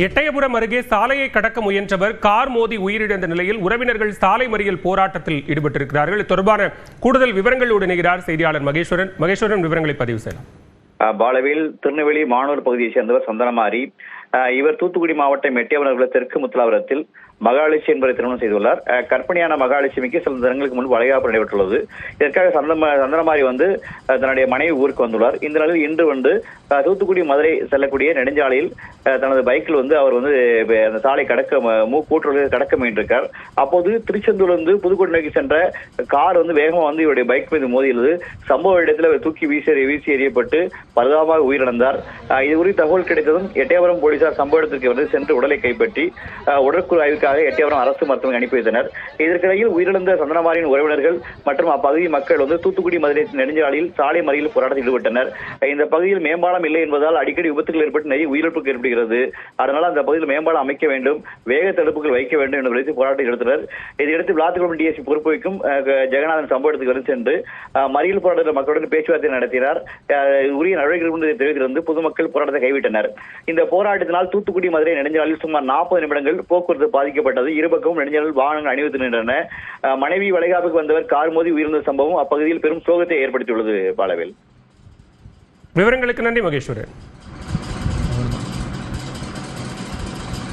எட்டயபுரம் அருகே சாலையை கடக்க முயன்றவர் கார் மோதி உயிரிழந்த நிலையில் உறவினர்கள் சாலை மறியல் போராட்டத்தில் ஈடுபட்டிருக்கிறார்கள். இது தொடர்பான கூடுதல் விவரங்களோடு இணைகிறார் செய்தியாளர் மகேஸ்வரன். விவரங்களை பதிவு செய்யலாம். பாலவேல் திருநெல்வேலி மானூர் பகுதியைச் சேர்ந்தவர் சந்தனமாரி. இவர் தூத்துக்குடி மாவட்டம் எட்டயபுரம் தெற்கு முத்துலாபுரத்தில் மகாலட்சுமி என்பதை திருமணம் செய்துள்ளார். கற்பனையான மகாலட்சுமிக்கு சில தினங்களுக்கு முன்பு வளைகாப்பு நடைபெற்றுள்ளது. இதற்காக சந்தனமாரி தன்னுடைய மனைவி ஊருக்கு வந்துள்ளார். இந்த நிலையில் இன்று தூத்துக்குடி மதுரை செல்லக்கூடிய நெடுஞ்சாலையில் தனது பைக்கில் அவர் அந்த சாலை கூட்டுறவு கடக்க முயன்றிருக்கார். அப்போது திருச்செந்தூரிலிருந்து புதுக்கோட்டை நோக்கி சென்ற கார் வேகமா இவருடைய பைக் மீது மோதியது. சம்பவ இடத்தில் அவர் தூக்கி வீசி எறியப்பட்டு பரிதாபமாக உயிரிழந்தார். இது குறித்து தகவல் கிடைத்ததும் எட்டயபுரம் போலீசார் சம்பவ இடத்திற்கு சென்று உடலை கைப்பற்றி உடற்குழு ஆய்வுக்காக எட்டயபுரம் அரசு மருத்துவமனை அனுப்பி வைத்தனர். இதற்கிடையில் உயிரிழந்த சந்தனமாரியின் உறவினர்கள் மற்றும் அப்பகுதி மக்கள் தூத்துக்குடி மதுரை நெடுஞ்சாலையில் சாலை மறியல் போராட்டத்தில் ஈடுபட்டனர். இந்த பகுதியில் மேம்பாலம் இல்லை என்பதால் அடிக்கடி விபத்துகள் ஏற்பட்டு நிறைய உயிரிழப்புகள் ஏற்படுகிறது. அதனால் அந்த பகுதியில் மேம்பாலம் அமைக்க வேண்டும், வேக தடுப்புகள் வைக்க வேண்டும் என்று போராட்டம் எடுத்தனர். இதையடுத்து விளாத்திக்குளம் டிஎஸ்பி பொறுப்பு வைக்கும் ஜெகநாதன் சம்பவ இடத்துக்கு சென்று மறியல் போராட்ட மக்களுடன் பேச்சுவார்த்தை நடத்தினார். உரிய நடவடிக்கைகள் தெரிவித்திருந்து பொதுமக்கள் போராட்டத்தை கைவிட்டனர். இந்த போராட்டத்தினால் தூத்துக்குடி மதுரை நெடுஞ்சாலையில் சுமார் 40 நிமிடங்கள் போக்குவரத்து பாதிக்கப்பட்டது. இருபக்கமும் நெடுஞ்சாலையில் வாகனங்கள் அணிவித்து நின்றன. மனைவி வளைகாப்புக்கு வந்தவர் கார் மோதி உயிரிழந்த சம்பவம் அப்பகுதியில் பெரும் சோகத்தை ஏற்படுத்தியுள்ளது. பாலவேல், விவரங்களுக்கு நன்றி மகேஸ்வரன்.